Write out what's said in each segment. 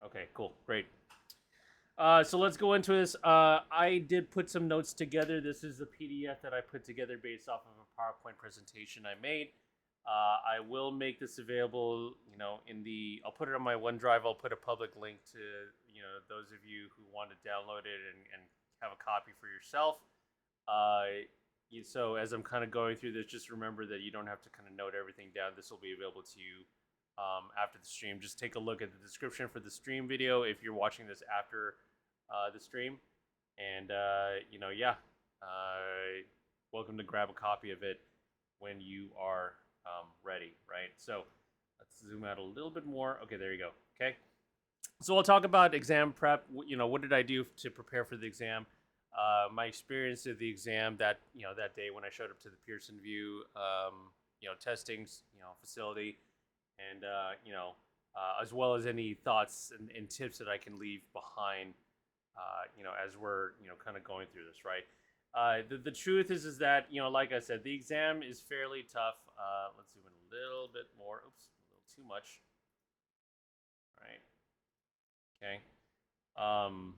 Okay, cool, great. So let's go into this. I did put some notes together. This is the PDF that I put together based off of a PowerPoint presentation I made. I will make this available, in the. I'll put it on my OneDrive. I'll put a public link to, those of you who want to download it and have a copy for yourself. So as I'm kind of going through this, just remember that you don't have to kind of note everything down. This will be available to you after the stream. Just take a look at the description for the stream video if you're watching this after the stream. And, yeah, welcome to grab a copy of it when you are ready, right? So let's zoom out a little bit more. Okay, there you go. Okay. So I'll talk about exam prep. What did I do to prepare for the exam? My experience of the exam that day when I showed up to the Pearson View, testing, facility, and as well as any thoughts and tips that I can leave behind, as we're kind of going through this, right? The truth is that like I said, the exam is fairly tough. Let's zoom in a little bit more. Oops, a little too much. All right. Okay. Um,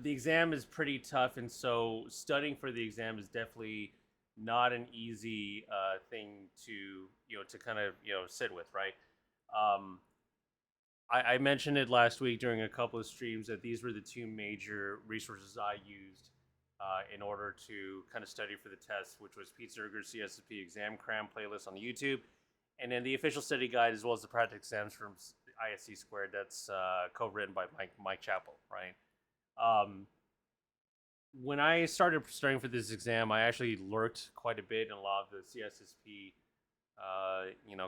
the exam is pretty tough, and so studying for the exam is definitely not an easy thing to to kind of sit with, right? Um, I mentioned it last week during a couple of streams that these were the two major resources I used in order to kind of study for the test, which was Pete Zerger's CSSP exam cram playlist on YouTube, and then the official study guide as well as the practice exams from ISC Squared. That's co-written by Mike Chappell, right? Um, when I started studying for this exam, I actually lurked quite a bit in a lot of the CSSP,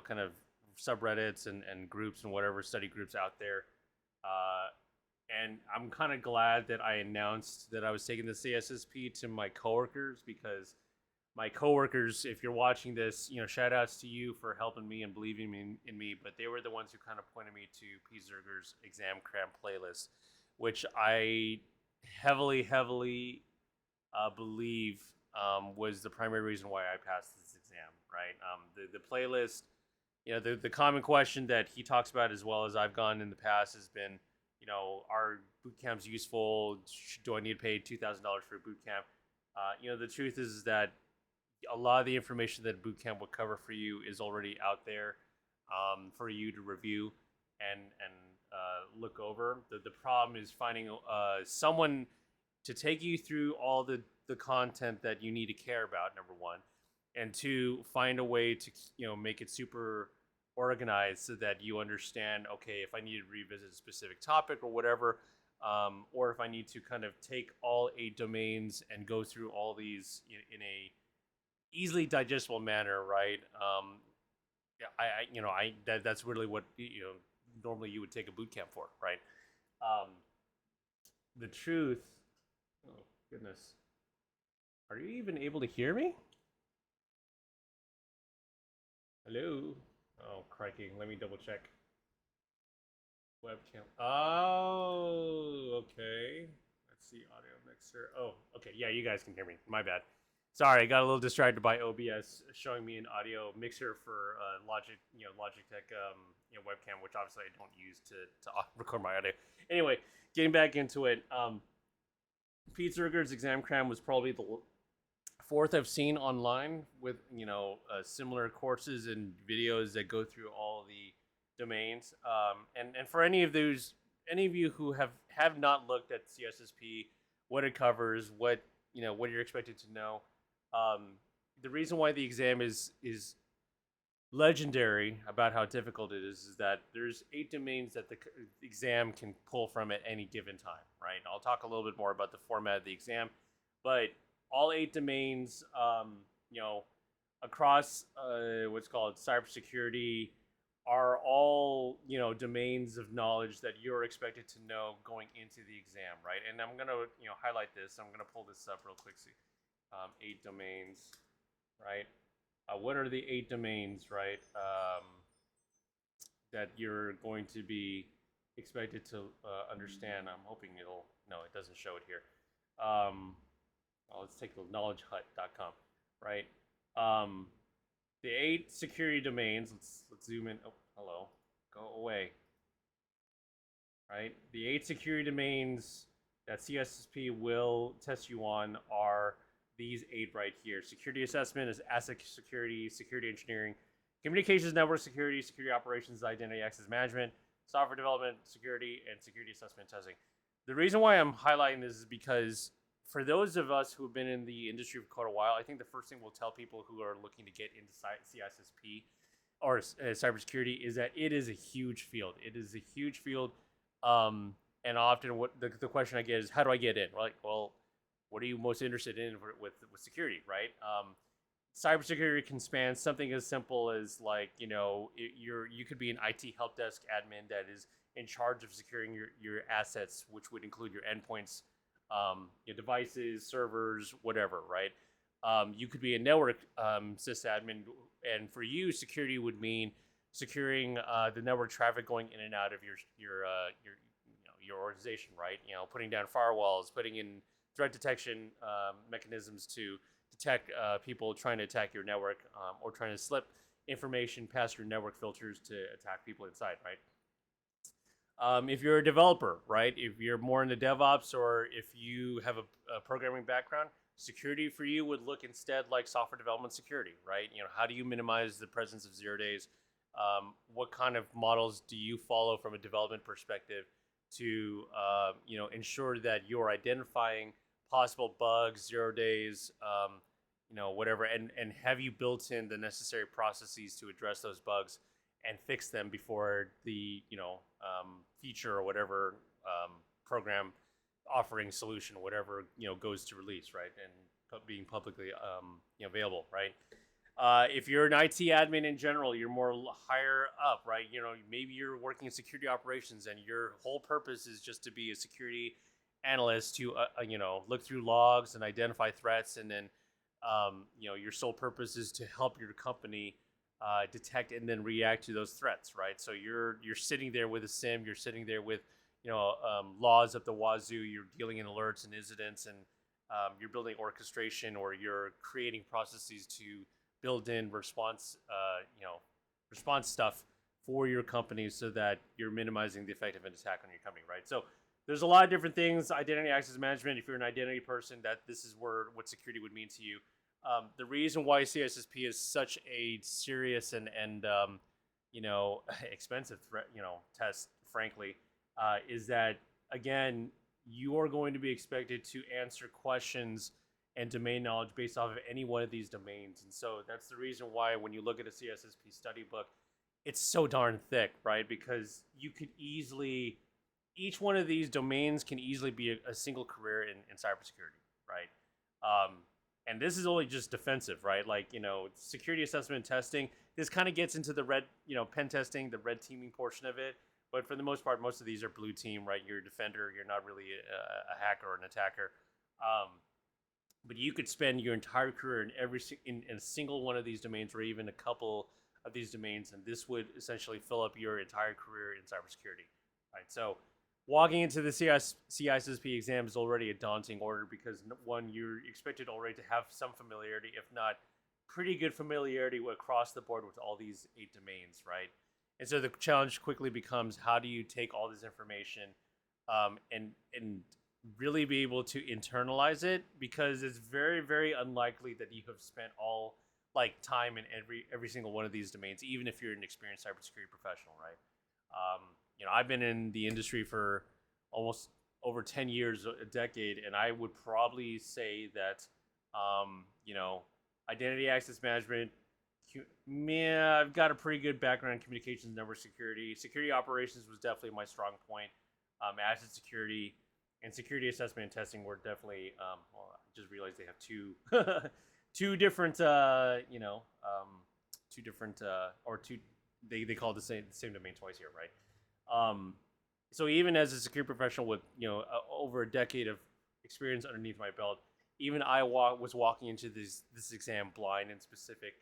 kind of subreddits and groups and whatever study groups out there. Uh, and I'm kind of glad that I announced that I was taking the CSSP to my coworkers, because my coworkers, if you're watching this, shout outs to you for helping me and believing in me, but they were the ones who kind of pointed me to P. Zerger's exam cram playlist, which I heavily believe was the primary reason why I passed this exam, right? The playlist, the common question that he talks about as well as I've gone in the past has been, are boot camps useful? Do I need to pay $2,000 for a boot camp? The truth is that a lot of the information that boot camp will cover for you is already out there for you to review and look over. The problem is finding someone to take you through all the content that you need to care about, number one, and two, find a way to make it super organized so that you understand, okay, if I need to revisit a specific topic or whatever, or if I need to kind of take all 8 domains and go through all these in a easily digestible manner, right? Yeah, that's really what normally you would take a boot camp for, right? Um, the truth. Oh goodness, are you even able to hear me? Hello. Oh crikey, let me double check. Webcam. Oh, okay. Let's see, audio mixer. Oh, okay. Yeah, you guys can hear me. My bad. Sorry, I got a little distracted by OBS showing me an audio mixer for Logitech, webcam, which obviously I don't use to record my audio. Anyway, getting back into it, Pete Zerger's exam cram was probably the fourth I've seen online with similar courses and videos that go through all the domains. And for any of you who have not looked at CSSP, what it covers, what what you're expected to know. The reason why the exam is legendary about how difficult it is that there's 8 domains that the exam can pull from at any given time, right? I'll talk a little bit more about the format of the exam, but all 8 domains, across what's called cybersecurity, are all domains of knowledge that you're expected to know going into the exam, right? And I'm gonna highlight this. I'm gonna pull this up real quick. See, 8 domains, right? What are the 8 domains, right? That you're going to be expected to understand. I'm hoping it'll. No, it doesn't show it here. Well, let's take the knowledgehut.com, right? Um, the 8 security domains. Let's zoom in. Oh, hello. Go away. right? The 8 security domains that CISSP will test you on are these 8 right here. Security assessment is asset security, security engineering, communications network security, security operations, identity access management, software development, security, and security assessment testing. The reason why I'm highlighting this is because for those of us who have been in the industry for quite a while, I think the first thing we'll tell people who are looking to get into CISSP or cybersecurity is that it is a huge field. It is a huge field. And often what the question I get is, how do I get in? Like, well, what are you most interested in with security, right? Cybersecurity can span something as simple as like, you could be an IT help desk admin that is in charge of securing your assets, which would include your endpoints, your devices, servers, whatever, right? You could be a network sysadmin, and for you, security would mean securing the network traffic going in and out of your organization, right? Putting down firewalls, putting in threat detection mechanisms to detect people trying to attack your network, or trying to slip information past your network filters to attack people inside, right? If you're a developer, right? If you're more into DevOps, or if you have a programming background, security for you would look instead like software development security, right? How do you minimize the presence of 0 days? What kind of models do you follow from a development perspective to ensure that you're identifying possible bugs, 0 days, whatever, and have you built in the necessary processes to address those bugs and fix them before the feature or whatever program offering solution, whatever goes to release, right, and being publicly available, right? If you're an IT admin in general, you're more higher up, right? Maybe you're working in security operations, and your whole purpose is just to be a security analyst to look through logs and identify threats, and then your sole purpose is to help your company detect and then react to those threats, right? So you're sitting there with a SIM, you're sitting there with laws up the wazoo, you're dealing in alerts and incidents, and you're building orchestration, or you're creating processes to build in response stuff for your company so that you're minimizing the effect of an attack on your company, right? So there's a lot of different things. Identity access management, if you're an identity person, this is what security would mean to you. The reason why CISSP is such a serious and expensive test, frankly, is that, again, you are going to be expected to answer questions and domain knowledge based off of any one of these domains. And so that's the reason why when you look at a CISSP study book, it's so darn thick, right? Because you could easily, each one of these domains can easily be a single career in cybersecurity, right? And this is only just defensive, right? Like, security assessment and testing, this kind of gets into the red, pen testing, the red teaming portion of it. But for the most part, most of these are blue team, right? You're a defender, you're not really a hacker or an attacker. But you could spend your entire career in a single one of these domains, or even a couple of these domains, and this would essentially fill up your entire career in cybersecurity, right? So walking into the CISSP exam is already a daunting order, because one, you're expected already to have some familiarity, if not pretty good familiarity across the board with all these 8 domains, right? And so the challenge quickly becomes, how do you take all this information and really be able to internalize it, because it's very, very unlikely that you have spent all time in every single one of these domains, even if you're an experienced cybersecurity professional, right? I've been in the industry for almost over 10 years, a decade, and I would probably say that, identity access management, I've got a pretty good background in communications, network security. Security operations was definitely my strong point. Asset security and security assessment and testing were definitely, I just realized they have two different, they call it the same domain twice here, right? So even as a security professional with, over a decade of experience underneath my belt, even I was walking into this exam blind in specific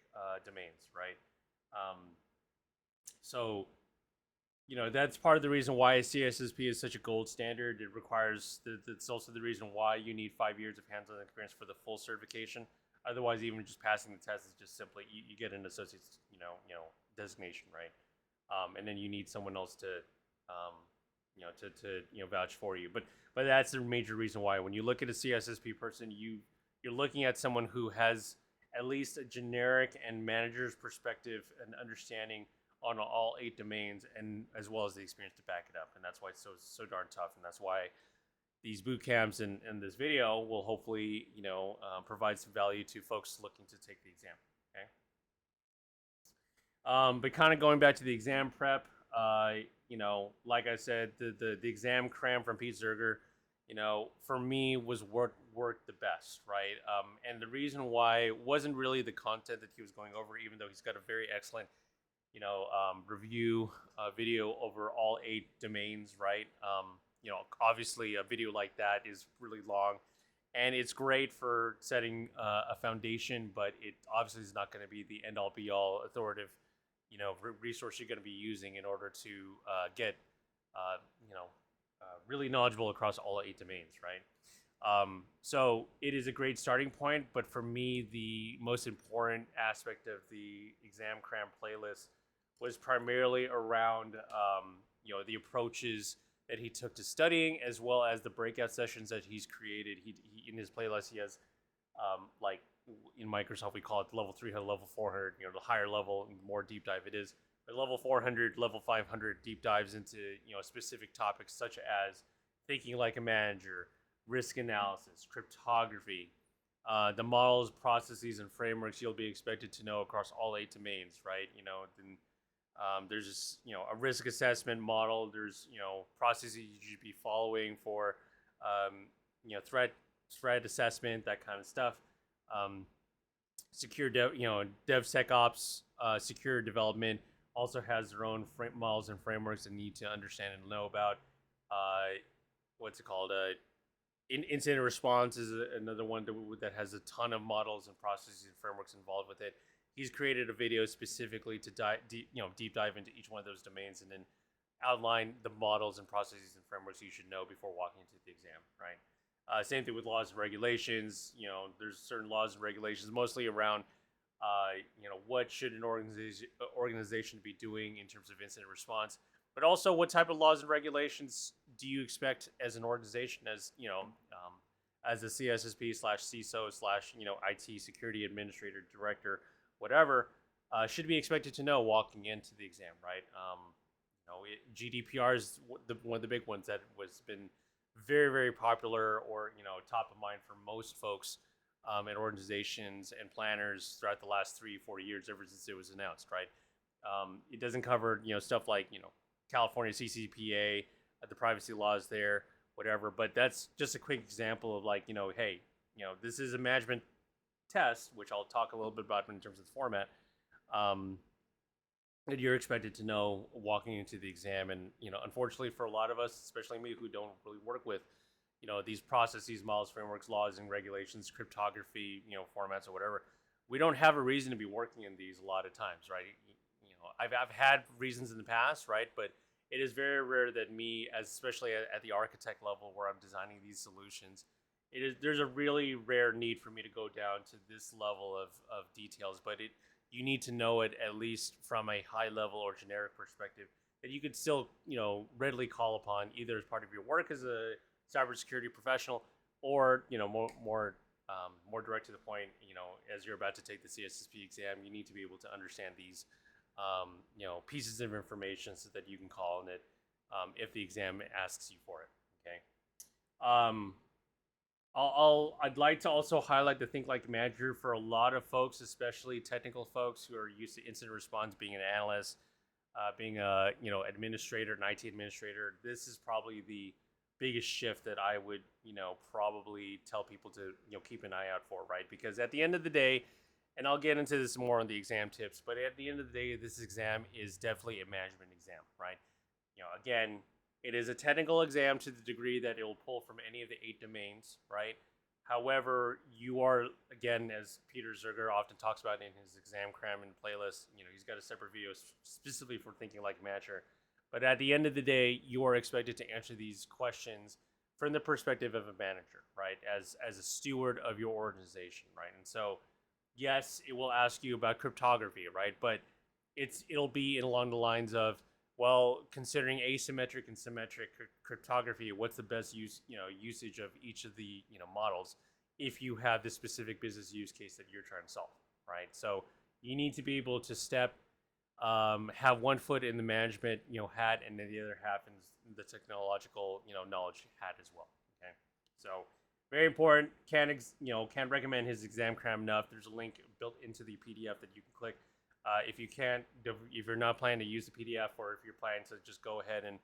domains, right? So, that's part of the reason why CISSP is such a gold standard. It requires, it's also the reason why you need 5 years of hands-on experience for the full certification. Otherwise, even just passing the test is just simply, you get an associate's, designation, right? And then you need someone else to, vouch for you. But that's the major reason why when you look at a CISSP person, you're looking at someone who has at least a generic and manager's perspective and understanding on all 8 domains, and as well as the experience to back it up. And that's why it's so darn tough. And that's why these boot camps and this video will hopefully provide some value to folks looking to take the exam. Okay. But kind of going back to the exam prep, like I said, the exam cram from Pete Zerger, for me was worked the best, right? And the reason why wasn't really the content that he was going over, even though he's got a very excellent, review video over all 8 domains, right? Obviously a video like that is really long, and it's great for setting a foundation, but it obviously is not going to be the end-all be-all authoritative resource you're going to be using in order to get really knowledgeable across all 8 domains, right? So it is a great starting point, but for me, the most important aspect of the exam cram playlist was primarily around the approaches that he took to studying, as well as the breakout sessions that he's created. He in his playlist, he has like in Microsoft we call it level 300, level 400. The higher level, the more deep dive it is. But level 400, level 500 deep dives into specific topics such as thinking like a manager, risk analysis, cryptography, the models, processes, and frameworks you'll be expected to know across all 8 domains, right? Then there's just a risk assessment model. There's processes you should be following for threat assessment, that kind of stuff. Secure DevSecOps, secure development also has their own models and frameworks that need to understand and know about. What's it called? Incident response is another one that has a ton of models and processes and frameworks involved with it. He's created a video specifically to deep dive into each one of those domains, and then outline the models and processes and frameworks you should know before walking into the exam, right? Same thing with laws and regulations. There's certain laws and regulations, mostly around, what should an organization be doing in terms of incident response, but also what type of laws and regulations do you expect as an organization, as a CISSP / CISO / IT security administrator, director, whatever, should be expected to know walking into the exam, right? GDPR is one of the big ones that was been very, very popular, or top of mind for most folks and organizations and planners throughout the last 3-4 years, ever since it was announced, right? It doesn't cover stuff like California CCPA, the privacy laws there, whatever. But that's just a quick example of hey, this is a management test, which I'll talk a little bit about in terms of the format. That you're expected to know walking into the exam. And unfortunately for a lot of us, especially me, who don't really work with these processes, models, frameworks, laws, and regulations, cryptography, formats, or whatever, we don't have a reason to be working in these a lot of times, right? I've had reasons in the past, right? But it is very rare that me, especially at the architect level where I'm designing these solutions, there's a really rare need for me to go down to this level of details. But you need to know it at least from a high level or generic perspective that you could still readily call upon, either as part of your work as a cybersecurity professional, or more direct to the point. As you're about to take the CISSP exam, you need to be able to understand these pieces of information so that you can call on it if the exam asks you for it. Okay. I'd like to also highlight the Think Like a Manager for a lot of folks, especially technical folks who are used to incident response, being an analyst, being a administrator, an IT administrator. This is probably the biggest shift that I would probably tell people to keep an eye out for, right? Because at the end of the day, and I'll get into this more on the exam tips, but at the end of the day, this exam is definitely a management exam, right? Again, it is a technical exam to the degree that it will pull from any of the 8 domains, right? However, you are, again, as Peter Zerger often talks about in his exam cram and playlist, he's got a separate video specifically for Thinking Like a Manager. But at the end of the day, you are expected to answer these questions from the perspective of a manager, right? As a steward of your organization, right? And so, yes, it will ask you about cryptography, right? But it'll be along the lines of, well, considering asymmetric and symmetric cryptography, what's the best usage of each of the models if you have this specific business use case that you're trying to solve, right? So you need to be able to have one foot in the management hat, and then the other half in the technological knowledge hat as well. Okay, so very important. Can't recommend his exam cram enough. There's a link built into the PDF that you can click. If you're not planning to use the PDF, or if you're planning to just go ahead and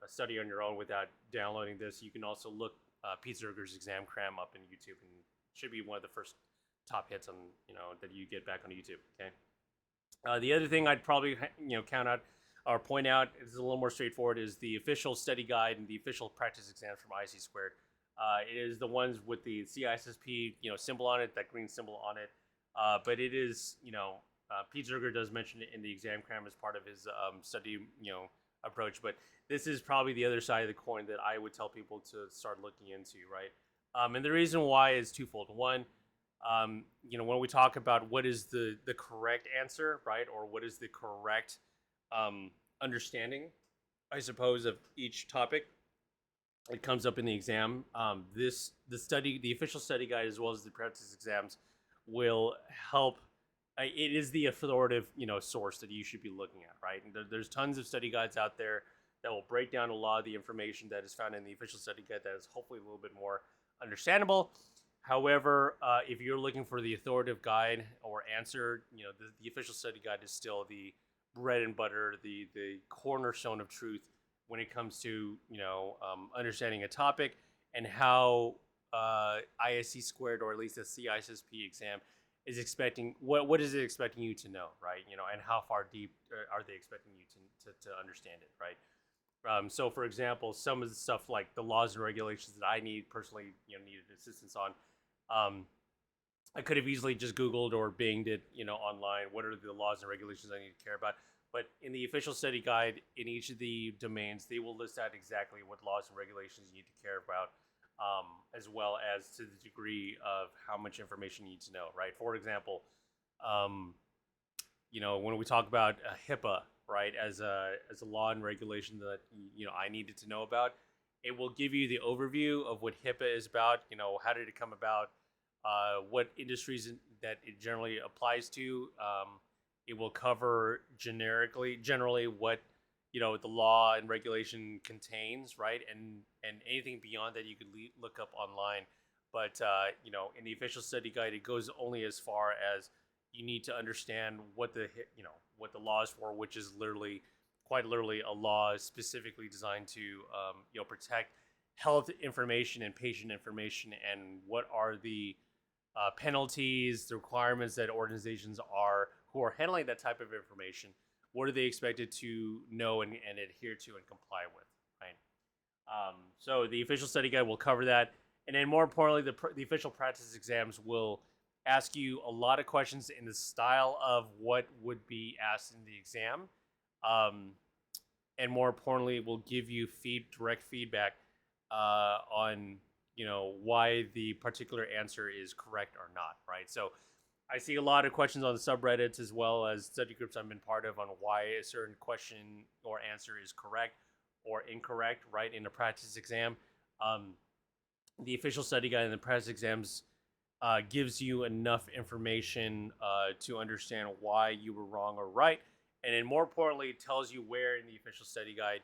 study on your own without downloading this, you can also look Pete Zerger's exam cram up in YouTube, and it should be one of the first top hits on that you get back on YouTube. Okay. The other thing I'd probably count out or point out is a little more straightforward is the official study guide and the official practice exams from IC Squared. It is the ones with the CISSP symbol on it, that green symbol on it. But it is Pete Zerger does mention it in the exam cram as part of his study approach. But this is probably the other side of the coin that I would tell people to start looking into, right? And the reason why is twofold. One, when we talk about what is the correct answer, right, or what is the correct understanding, I suppose, of each topic, it comes up in the exam. The official study guide, as well as the practice exams, will help. It is the authoritative, source that you should be looking at, right? And there's tons of study guides out there that will break down a lot of the information that is found in the official study guide that is hopefully a little bit more understandable. However, if you're looking for the authoritative guide or answer, the official study guide is still the bread and butter, the cornerstone of truth when it comes to understanding a topic and how ISC Squared, or at least the CISSP exam, is expecting what is it expecting you to know, right? And how far deep are they expecting you to understand it, right? So, for example, some of the stuff like the laws and regulations that I personally needed assistance on. I could have easily just Googled or Binged it, online. What are the laws and regulations I need to care about? But in the official study guide, in each of the domains, they will list out exactly what laws and regulations you need to care about, as well as to the degree of how much information you need to know, right? For example, when we talk about HIPAA, right, as a law and regulation that I needed to know about, it will give you the overview of what HIPAA is about. How did it come about? What industries that it generally applies to. It will cover generally what the law and regulation contains, right? And anything beyond that you could look up online. But in the official study guide, it goes only as far as you need to understand what the law is for, which is quite literally a law specifically designed to protect health information and patient information, and what are the penalties, the requirements that organizations who are handling that type of information, what are they expected to know and adhere to and comply with, right? So the official study guide will cover that, and then more importantly, the official practice exams will ask you a lot of questions in the style of what would be asked in the exam. And more importantly, will give you direct feedback on why the particular answer is correct or not, right? So I see a lot of questions on the subreddits as well as study groups I've been part of on why a certain question or answer is correct or incorrect, right, in a practice exam. The official study guide and the practice exams gives you enough information to understand why you were wrong or right. And then more importantly, it tells you where in the official study guide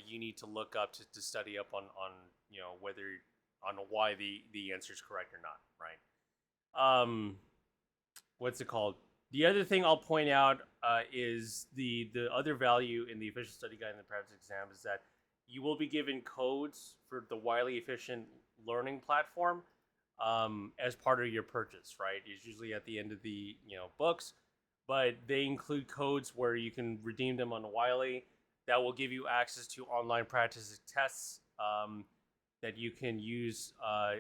you need to look up to study up on why the answer is correct or not, right? What's it called? The other thing I'll point out is the other value in the official study guide and the practice exam is that you will be given codes for the Wiley Efficient Learning Platform as part of your purchase, right? It's usually at the end of the books, but they include codes where you can redeem them on Wiley that will give you access to online practice tests that you can use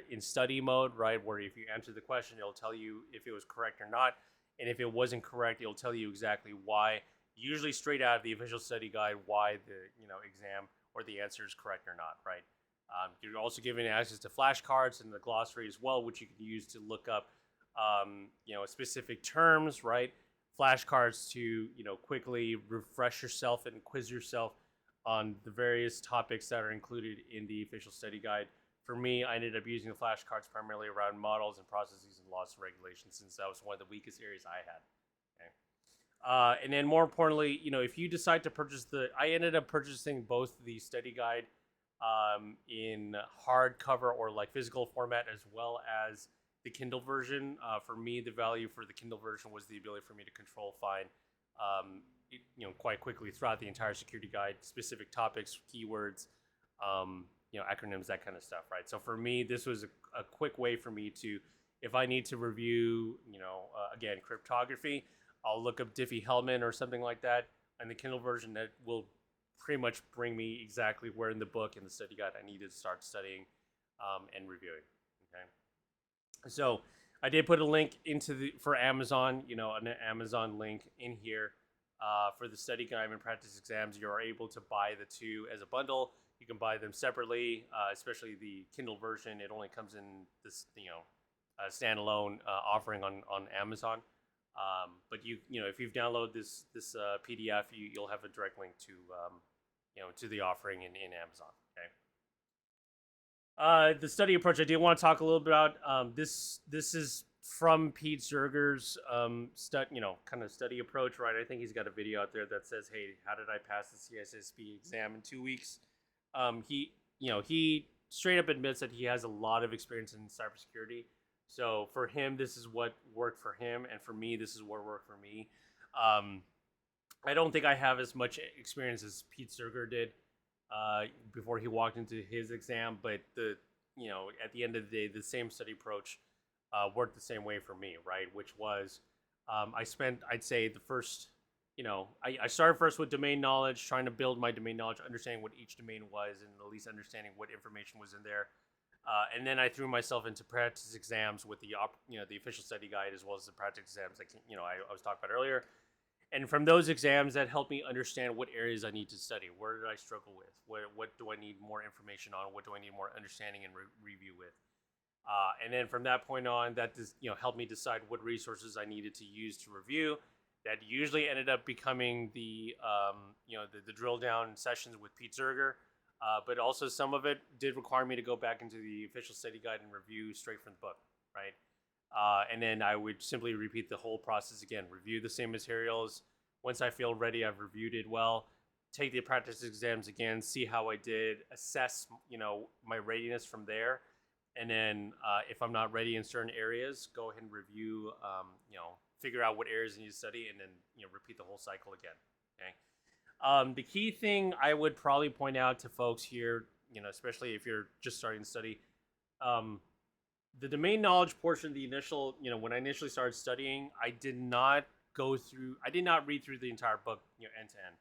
in study mode, right? Where if you answer the question, it'll tell you if it was correct or not. And if it wasn't correct, it'll tell you exactly why, usually straight out of the official study guide, why the exam or the answer is correct or not, right? You're also given access to flashcards and the glossary as well, which you can use to look up specific terms, right? flashcards to, you know, quickly refresh yourself and quiz yourself on the various topics that are included in the official study guide. For me, I ended up using the flashcards primarily around models and processes and laws and regulations, since that was one of the weakest areas I had. Okay. And then more importantly, you know, if you decide to purchase I ended up purchasing both the study guide in hardcover or like physical format, as well as the Kindle version. For me, the value for the Kindle version was the ability for me to control find, you know, quite quickly throughout the entire security guide, specific topics, keywords, you know, acronyms, that kind of stuff, right? So for me, this was a quick way for me to, if I need to review, you know, again, cryptography, I'll look up Diffie-Hellman or something like that, and the Kindle version that will pretty much bring me exactly where in the book and the study guide I needed to start studying and reviewing. Okay, so I did put a link for Amazon, you know, an Amazon link in here for the study guide and practice exams. You are able to buy the two as a bundle. You can buy them separately, especially the Kindle version. It only comes in this, you know, standalone offering on Amazon. But you know, if you've downloaded this PDF, you'll have a direct link to you know, to the offering in Amazon. Okay. The study approach I do want to talk a little bit about. This is from Pete Zerger's you know, kind of study approach, right? I think he's got a video out there that says, "Hey, how did I pass the CISSP exam in 2 weeks?" He straight up admits that he has a lot of experience in cybersecurity. So for him, this is what worked for him, and for me, this is what worked for me. I don't think I have as much experience as Pete Zerger did before he walked into his exam, but you know, at the end of the day, the same study approach worked the same way for me, right? Which was, I spent, I'd say, the first, you know, I started first with domain knowledge, trying to build my domain knowledge, understanding what each domain was, and at least understanding what information was in there. And then I threw myself into practice exams with the official study guide, as well as the practice exams that, you know, I was talking about earlier. And from those exams, that helped me understand what areas I need to study. Where did I struggle with? What do I need more information on? What do I need more understanding and review with? And then from that point on, that just, you know, helped me decide what resources I needed to use to review. That usually ended up becoming the drill down sessions with Pete Zerger. But also some of it did require me to go back into the official study guide and review straight from the book, right? And then I would simply repeat the whole process again, review the same materials. Once I feel ready, I've reviewed it well, take the practice exams again, see how I did, assess, you know, my readiness from there. And then if I'm not ready in certain areas, go ahead and review, you know, figure out what areas you need to study, and then, you know, repeat the whole cycle again, okay? The key thing I would probably point out to folks here, you know, especially if you're just starting to study, the domain knowledge portion of the initial, you know, when I initially started studying, I did not read through the entire book, you know, end to end.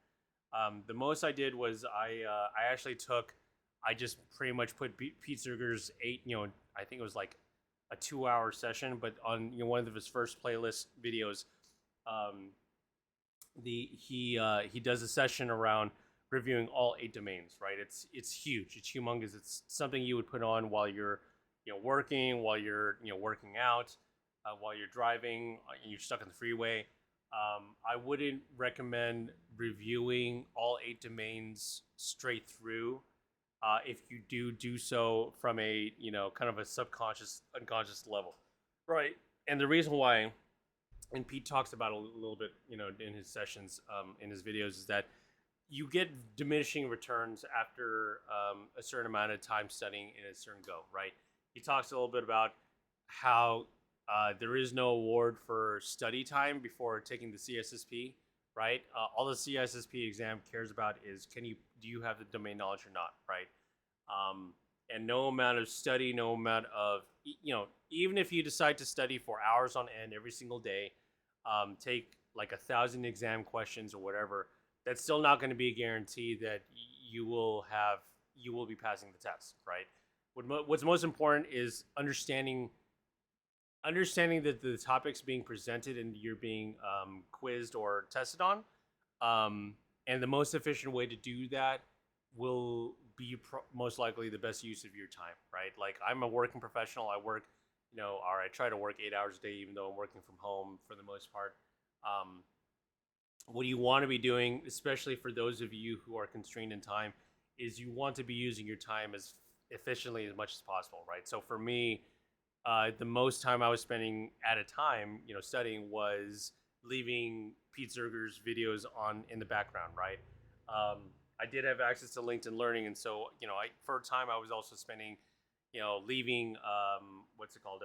The most I did was I just pretty much put Pete Zerger's I think it was like a 2-hour session, but on, you know, one of his first playlist videos, he does a session around reviewing all 8 domains, right? It's huge, it's humongous. It's something you would put on while you're, you know, working, while you're, you know, working out, while you're driving, and you're stuck on the freeway. I wouldn't recommend reviewing all 8 domains straight through. If you do so from a, you know, kind of a subconscious, unconscious level, right? And the reason why, and Pete talks about it a little bit, you know, in his sessions, in his videos, is that you get diminishing returns after a certain amount of time studying in a certain go, right? He talks a little bit about how there is no award for study time before taking the CISSP, right? All the CISSP exam cares about is do you have the domain knowledge or not, right? And no amount of study, no amount of, you know, even if you decide to study for hours on end every single day, take like 1,000 exam questions or whatever, that's still not going to be a guarantee that you will be passing the test, right? What's most important is understanding that the topics being presented and you're being quizzed or tested on, and the most efficient way to do that will be most likely the best use of your time, right? Like, I'm a working professional. I work, you know, or I try to work 8 hours a day, even though I'm working from home for the most part. Um, what you want to be doing, especially for those of you who are constrained in time, is you want to be using your time as efficiently as much as possible, right? So for me, the most time I was spending at a time, studying was leaving Pete Zerger's videos on in the background, right? Um, I did have access to LinkedIn Learning, and so for a time I was also spending, leaving what's it called,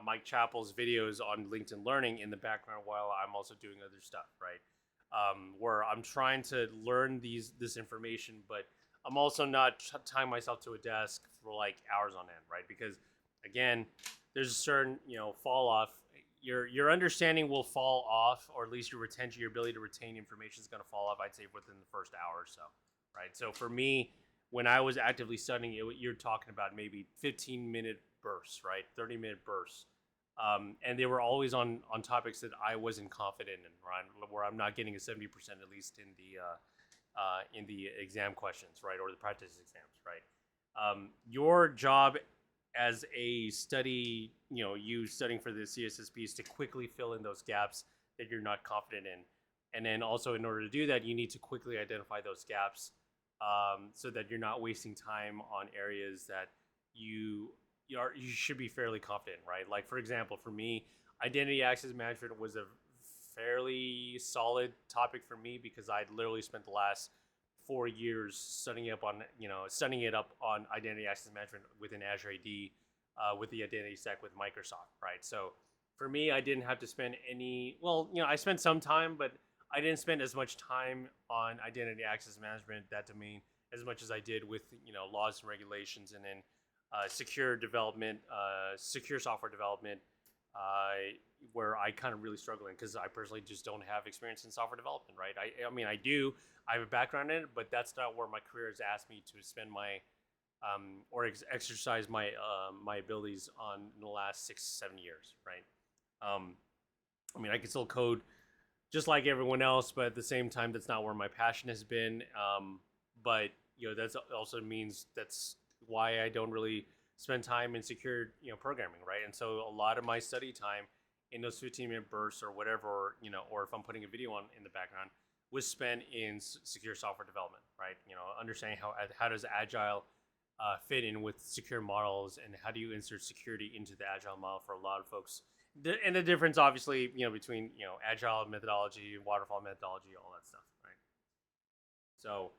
Mike Chappell's videos on LinkedIn Learning in the background while I'm also doing other stuff, right? Where I'm trying to learn this information, but I'm also not tying myself to a desk for like hours on end, right? Because again, there's a certain fall off. Your understanding will fall off, or at least your retention, your ability to retain information is going to fall off. I'd say within the first hour or so, right? So for me, when I was actively studying it, you're talking about maybe 15-minute bursts, right? 30-minute bursts. And they were always on topics that I wasn't confident in, right? Where I'm not getting a 70% at least in the exam questions, right, or the practice exams, right? Your job as a study, you studying for the CISSP is to quickly fill in those gaps that you're not confident in, and then also in order to do that, you need to quickly identify those gaps, so that you're not wasting time on areas that you should be fairly confident, right? Like for example, for me, identity access management was a fairly solid topic for me because I'd literally spent the last 4 years studying it up on identity access management within Azure AD, with the identity stack with Microsoft, right? So for me, I didn't have to spend any. Well, I spent some time, but I didn't spend as much time on identity access management, that domain, as much as I did with laws and regulations, and then secure development, secure software development, where I kind of really struggle in because I personally just don't have experience in software development, right? I mean, I do. I have a background in it, but that's not where my career has asked me to spend my or exercise my abilities on in the last 6-7 years, right? Um, I mean, I can still code just like everyone else, but at the same time, that's not where my passion has been. But that also means that's why I don't really spend time in secure programming, right? And so a lot of my study time in those 15-minute bursts or whatever, or if I'm putting a video on in the background, was spent in secure software development, right? Understanding how does agile fit in with secure models, and how do you insert security into the agile model for a lot of folks. And the difference, obviously, between agile methodology, waterfall methodology, all that stuff, right? So,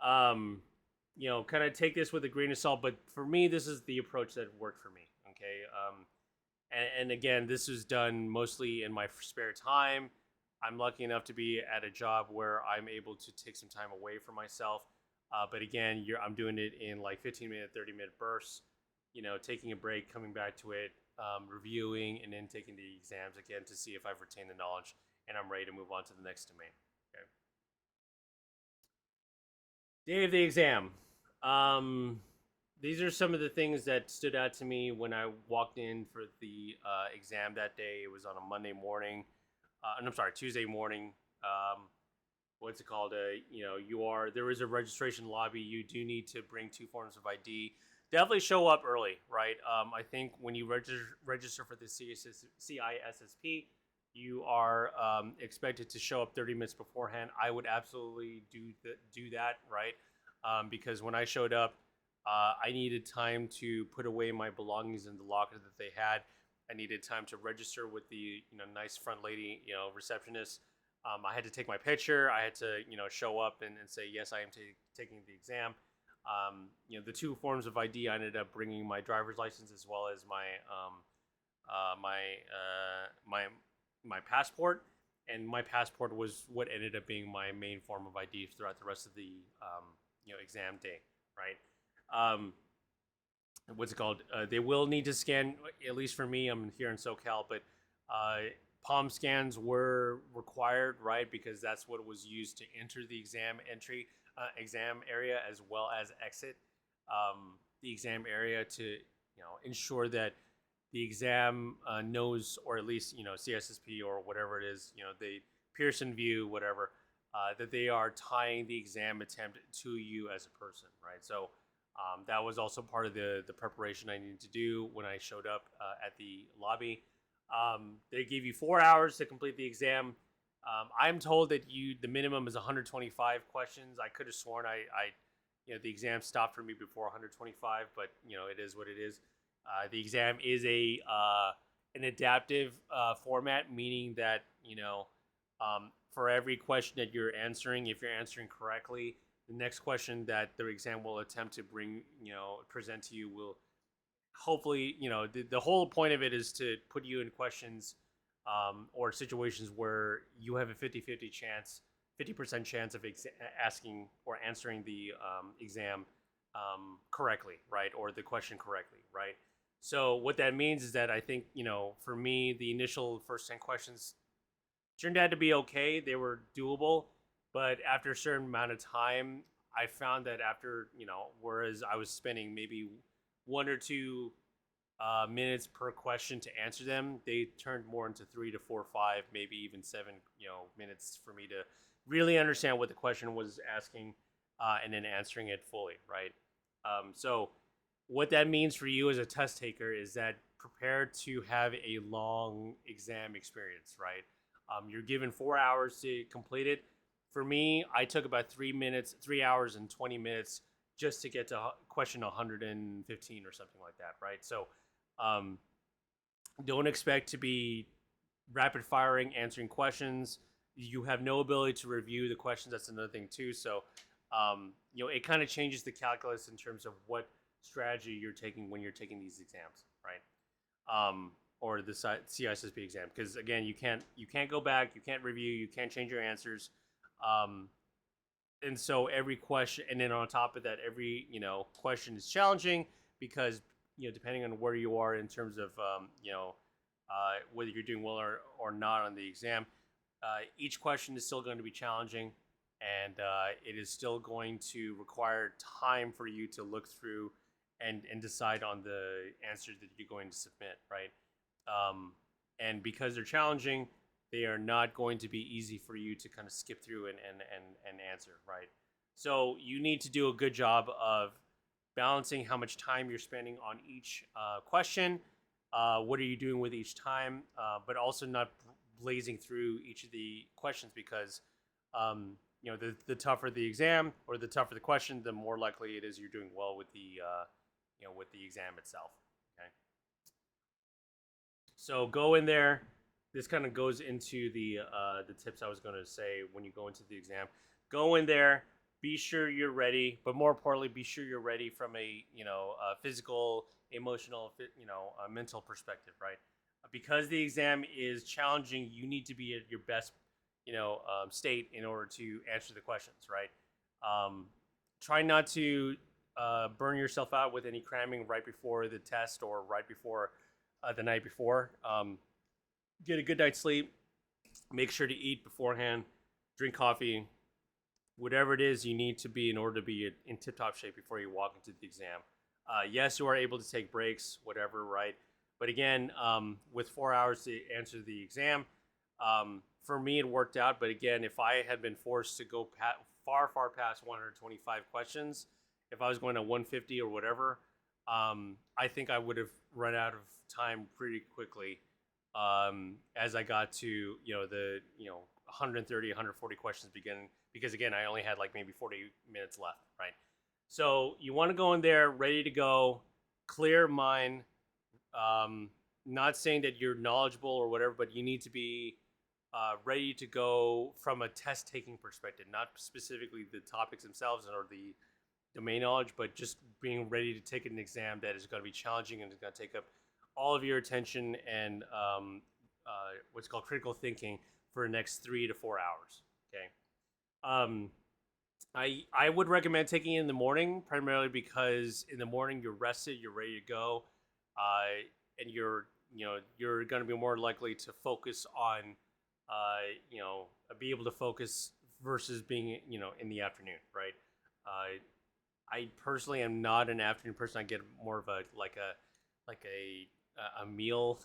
kind of take this with a grain of salt. But for me, this is the approach that worked for me. Okay, and again, this is done mostly in my spare time. I'm lucky enough to be at a job where I'm able to take some time away from myself. But again, I'm doing it in like 15-minute, 30-minute bursts. Taking a break, coming back to it, reviewing, and then taking the exams again to see if I've retained the knowledge and I'm ready to move on to the next domain. Okay. Day of the exam. These are some of the things that stood out to me when I walked in for the exam that day. It was on a Monday morning. I'm sorry, Tuesday morning. What's it called? There is a registration lobby. You do need to bring 2 forms of ID. Definitely show up early, right? I think when you register for the CISSP, you are expected to show up 30 minutes beforehand. I would absolutely do that, right? Because when I showed up, I needed time to put away my belongings in the locker that they had. I needed time to register with the nice front lady receptionist. I had to take my picture. I had to show up and say yes, I am taking the exam. The 2 forms of ID, I ended up bringing my driver's license as well as my passport, and my passport was what ended up being my main form of ID throughout the rest of the exam day, right? What's it called? They will need to scan, at least for me, I'm here in SoCal, but palm scans were required, right? Because that's what was used to enter the exam area as well as exit the exam area to ensure that the exam knows, or at least CISSP or whatever it is, the Pearson VUE, whatever, that they are tying the exam attempt to you as a person, right? So that was also part of the preparation I needed to do when I showed up at the lobby. They give you 4 hours to complete the exam. I'm told that the minimum is 125 questions. I could have sworn the exam stopped for me before 125, but it is what it is. The exam is an adaptive format, meaning that for every question that you're answering, if you're answering correctly, the next question that the exam will attempt to present to you will hopefully, the whole point of it is to put you in questions or situations where you have a 50-50 chance, 50% chance of asking or answering the exam correctly, right? Or the question correctly, right? So what that means is that I think, for me, the initial first 10 questions turned out to be okay. They were doable, but after a certain amount of time, I found that after, whereas I was spending maybe 1 or 2 minutes per question to answer them, they turned more into 3 to 4, 5, maybe even 7, minutes for me to really understand what the question was asking, and then answering it fully, right? So what that means for you as a test taker is that prepare to have a long exam experience, right? You're given 4 hours to complete it. For me, I took about 3 hours and 20 minutes just to get to question 115 or something like that, right? So um, don't expect to be rapid firing answering questions. You have no ability to review the questions. That's another thing too. So it kind of changes the calculus in terms of what strategy you're taking when you're taking these exams, right? Or the CISSP exam, because again, you can't go back, you can't review, you can't change your answers, um, and so every question, and then on top of that, every question is challenging because depending on where you are in terms of whether you're doing well or not on the exam, each question is still going to be challenging, and it is still going to require time for you to look through and decide on the answers that you're going to submit, right? And because they're challenging, they are not going to be easy for you to kind of skip through and answer, right? So you need to do a good job of balancing how much time you're spending on each question. What are you doing with each time? But also not blazing through each of the questions because the tougher the exam or the tougher the question, the more likely it is you're doing well with the exam itself. Okay. So go in there. This kind of goes into the tips I was going to say when you go into the exam. Go in there. Be sure you're ready, but more importantly, be sure you're ready from a physical, emotional, mental perspective, right? Because the exam is challenging, you need to be at your best, state in order to answer the questions, right? Try not to burn yourself out with any cramming right before the test or right before the night before. Get a good night's sleep. Make sure to eat beforehand. Drink coffee. Whatever it is you need to be in order to be in tip-top shape before you walk into the exam. Yes, you are able to take breaks, whatever, right? But again, with 4 hours to answer the exam, for me it worked out. But again, if I had been forced to go far past 125 questions, if I was going to 150 or whatever, I think I would have run out of time pretty quickly as I got to the 130, 140 questions beginning, because again, I only had like maybe 40 minutes left, right? So you want to go in there ready to go, clear mind. Not saying that you're knowledgeable or whatever, but you need to be ready to go from a test taking perspective, not specifically the topics themselves or the domain knowledge, but just being ready to take an exam that is going to be challenging and is going to take up all of your attention and what's called critical thinking for the next 3 to 4 hours. Okay. I would recommend taking it in the morning, primarily because in the morning you're rested, you're ready to go, and you're going to be more likely to focus on, be able to focus versus being in the afternoon, right? I personally am not an afternoon person. I get more of a meal,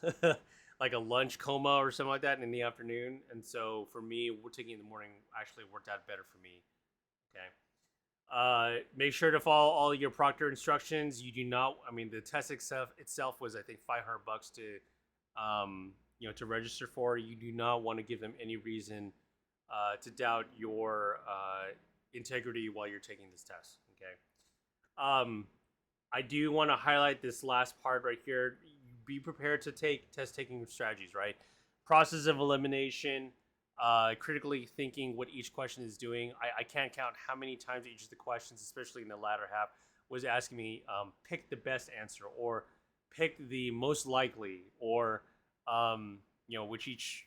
like a lunch coma or something like that in the afternoon. And so for me, taking it in the morning actually worked out better for me. Okay. Make sure to follow all your proctor instructions. You do not. I mean, the test itself was I think $500 to, to register for. You do not want to give them any reason to doubt your integrity while you're taking this test. Okay. Um, I do want to highlight this last part right here. Be prepared to take test taking strategies, right? Process of elimination, critically thinking what each question is doing. I can't count how many times each of the questions, especially in the latter half, was asking me pick the best answer or pick the most likely or which each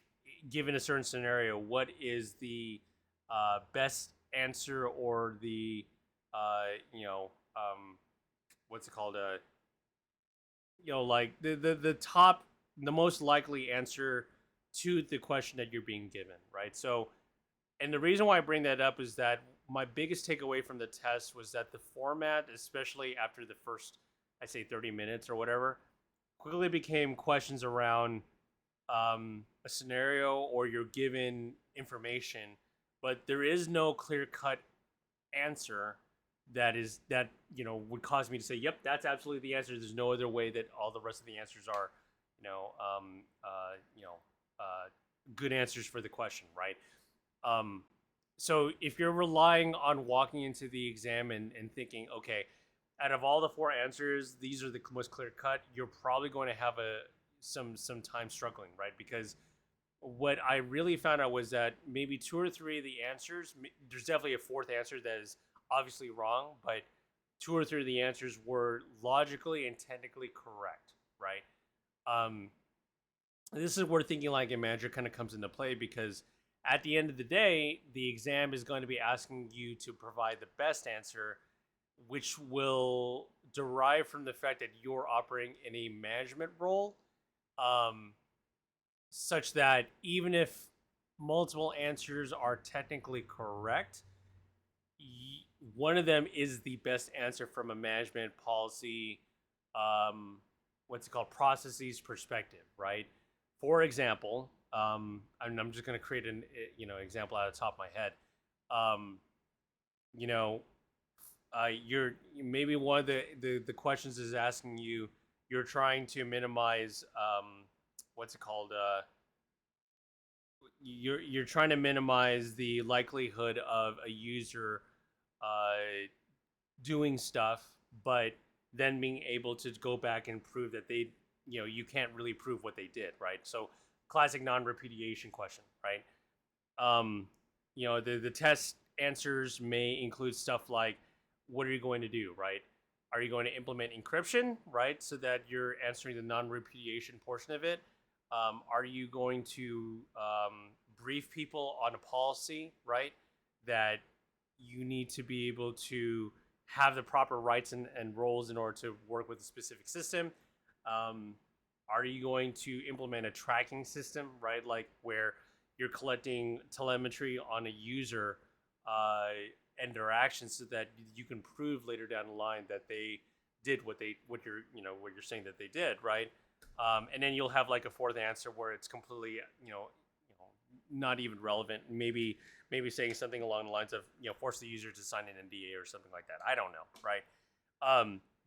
given a certain scenario, what is the best answer or the what's it called? Like the most likely answer to the question that you're being given, right? So, and the reason why I bring that up is that my biggest takeaway from the test was that the format, especially after the first, I say 30 minutes or whatever, quickly became questions around a scenario or you're given information, but there is no clear cut answer that would cause me to say, yep, that's absolutely the answer. There's no other way that all the rest of the answers are, you know, um, you know, good answers for the question, right? Um, so if you're relying on walking into the exam and thinking, okay, out of all the four answers, these are the most clear cut, you're probably going to have some time struggling, right? Because what I really found out was that maybe two or three of the answers, there's definitely a fourth answer that is obviously wrong, but two or three of the answers were logically and technically correct, right? Um, this is where thinking like a manager kind of comes into play because at the end of the day, the exam is going to be asking you to provide the best answer, which will derive from the fact that you're operating in a management role, um, such that even if multiple answers are technically correct, one of them is the best answer from a management policy, um, what's it called, processes perspective, right? For example, I'm just going to create an example out of the top of my head. Um, you know, you're maybe one of the questions is asking you, you're trying to minimize what's it called you're trying to minimize the likelihood of a user uh, doing stuff, but then being able to go back and prove that they, you can't really prove what they did, right? So, classic non-repudiation question, right? The test answers may include stuff like, what are you going to do, right? Are you going to implement encryption, right? So that you're answering the non-repudiation portion of it. Are you going to brief people on a policy, right? That you need to be able to have the proper rights and roles in order to work with a specific system. Are you going to implement a tracking system, right? Like where you're collecting telemetry on a user and their actions, so that you can prove later down the line that they did what you're saying that they did, right? And then you'll have like a fourth answer where it's completely not even relevant. Maybe saying something along the lines of force the user to sign an NDA or something like that. I don't know, right?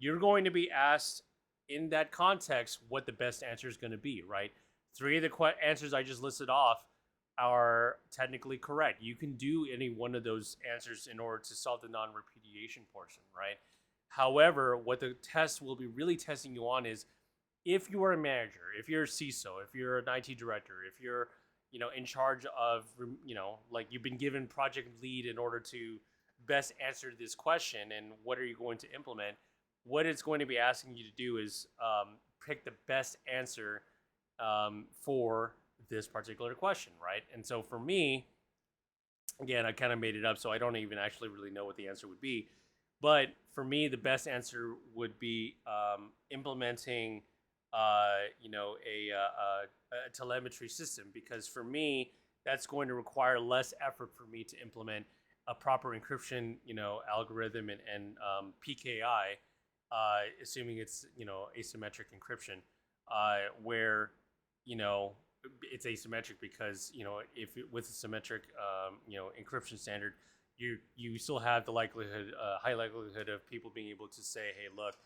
You're going to be asked in that context what the best answer is going to be, right? Three of the answers I just listed off are technically correct. You can do any one of those answers in order to solve the non-repudiation portion, right? However, what the test will be really testing you on is if you are a manager, if you're a CISO, if you're an IT director, if you're in charge of like you've been given project lead in order to best answer this question and what are you going to implement, what it's going to be asking you to do is pick the best answer for this particular question, right? And so for me, again, I kind of made it up, so I don't even actually really know what the answer would be. But for me, the best answer would be implementing, a telemetry system, because for me, that's going to require less effort for me to implement a proper encryption, algorithm and PKI, assuming it's asymmetric encryption, where it's asymmetric because if with a symmetric encryption standard, you still have the high likelihood of people being able to say, hey, look,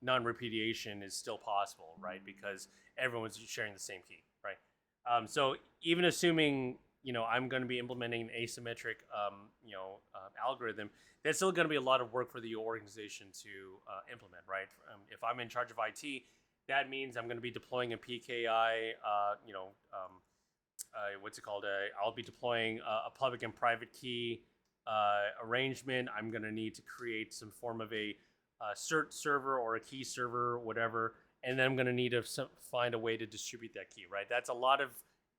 non-repudiation is still possible, right? Because everyone's sharing the same key, right? So even assuming I'm going to be implementing an asymmetric algorithm, that's still going to be a lot of work for the organization to implement, right? If I'm in charge of IT, that means I'm going to be deploying a PKI, what's it called? I'll be deploying a public and private key arrangement. I'm going to need to create some form of a cert server or a key server, whatever, and then I'm going to need to find a way to distribute that key, right? That's a lot of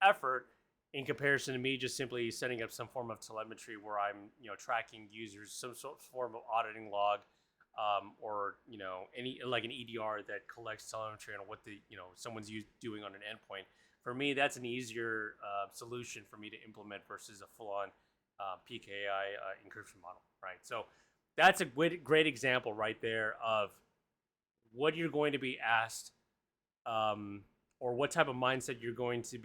effort in comparison to me just simply setting up some form of telemetry where I'm tracking users, some sort of form of auditing log, or any like an EDR that collects telemetry on what the someone's doing on an endpoint. For me, that's an easier solution for me to implement versus a full-on PKI encryption model, right? So that's a great example right there of what you're going to be asked, or what type of mindset you're going to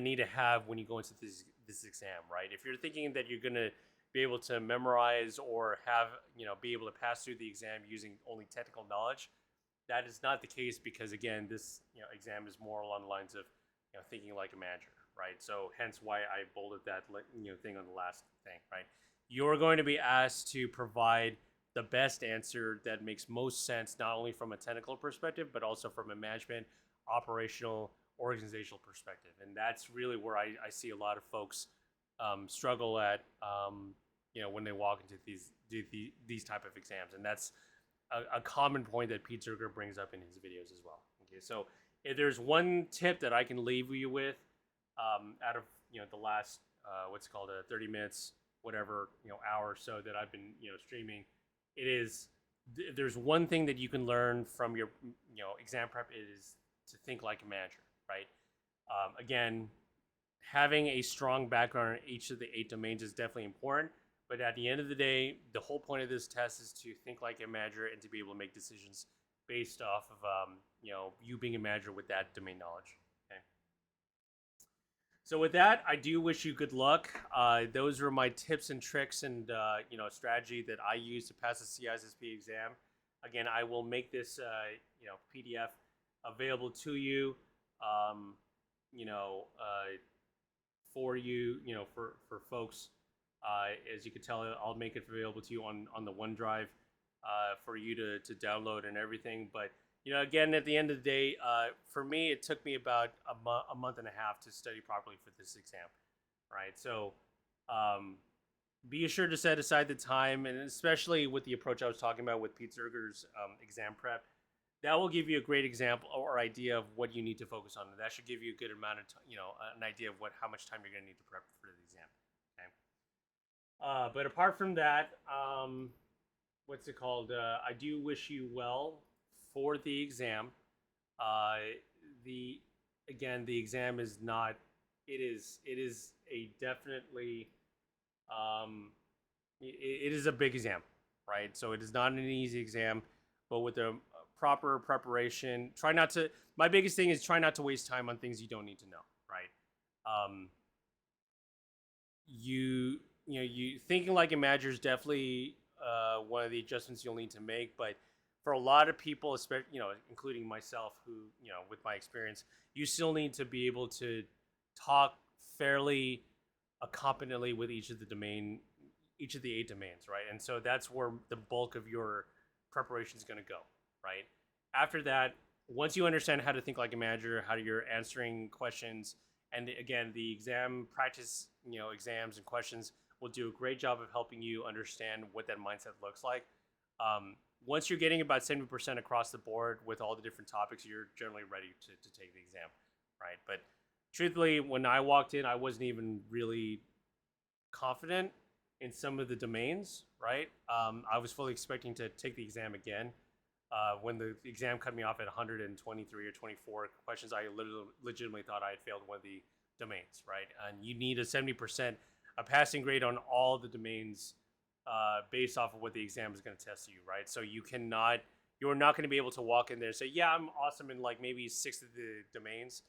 need to have when you go into this exam, right? If you're thinking that you're going to be able to memorize or have be able to pass through the exam using only technical knowledge, that is not the case, because again, this exam is more along the lines of thinking like a manager, right? So hence why I bolded that thing on the last thing, right? You're going to be asked to provide the best answer that makes most sense, not only from a technical perspective, but also from a management, operational, organizational perspective. And that's really where I see a lot of folks struggle at, when they walk into these type of exams. And that's a common point that Pete Zerger brings up in his videos as well. Okay, so if there's one tip that I can leave you with, out of the last 30 minutes, whatever hour or so that I've been streaming, it is there's one thing that you can learn from your exam prep, it is to think like a manager, right? Again, having a strong background in each of the 8 domains is definitely important. But at the end of the day, the whole point of this test is to think like a manager and to be able to make decisions based off of you being a manager with that domain knowledge. Okay. So with that, I do wish you good luck. Those are my tips and tricks and strategy that I use to pass the CISSP exam. Again, I will make this PDF available to you, for you, for folks. As you can tell, I'll make it available to you on the OneDrive for you to download and everything. But again, at the end of the day, for me, it took me about a month and a half to study properly for this exam, right? So be sure to set aside the time, and especially with the approach I was talking about with Pete Zerger's exam prep, that will give you a great example or idea of what you need to focus on. And that should give you a good amount of an idea of how much time you're going to need to prep for the exam. But apart from that, what's it called? I do wish you well for the exam. The exam is not. It is a definitely. It is a big exam, right? So it is not an easy exam, but with the proper preparation, try not to. My biggest thing is try not to waste time on things you don't need to know, right? You thinking like a manager is definitely one of the adjustments you'll need to make. But for a lot of people, especially including myself, who with my experience, you still need to be able to talk fairly competently with each of the 8 domains, right? And so that's where the bulk of your preparation is going to go, right? After that, once you understand how to think like a manager, how you're answering questions, and again, the exam practice, exams and questions will do a great job of helping you understand what that mindset looks like. Once you're getting about 70% across the board with all the different topics, you're generally ready to take the exam, right? But truthfully, when I walked in, I wasn't even really confident in some of the domains, right? I was fully expecting to take the exam again. When the exam cut me off at 123 or 24 questions, I legitimately thought I had failed one of the domains, right? And you need a 70% a passing grade on all the domains based off of what the exam is going to test you, right? So you're not going to be able to walk in there and say, yeah, I'm awesome in like maybe 6 of the domains.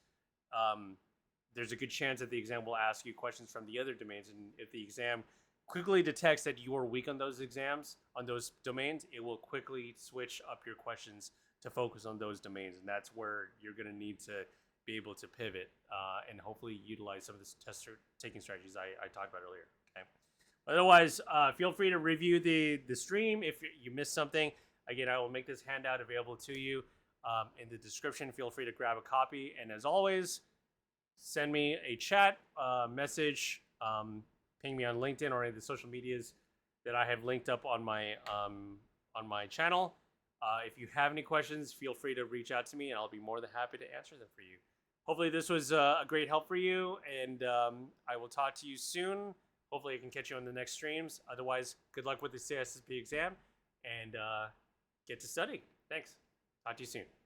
There's a good chance that the exam will ask you questions from the other domains, and if the exam quickly detects that you are weak on those exams, on those domains, it will quickly switch up your questions to focus on those domains, and that's where you're going to need to be able to pivot and hopefully utilize some of the test taking strategies I talked about earlier. Okay. Otherwise, feel free to review the stream if you missed something. Again, I will make this handout available to you in the description. Feel free to grab a copy, and as always, send me a chat message, ping me on LinkedIn or any of the social medias that I have linked up on my channel. If you have any questions, feel free to reach out to me, and I'll be more than happy to answer them for you. Hopefully, this was a great help for you, and I will talk to you soon. Hopefully, I can catch you on the next streams. Otherwise, good luck with the CISSP exam, and get to study. Thanks. Talk to you soon.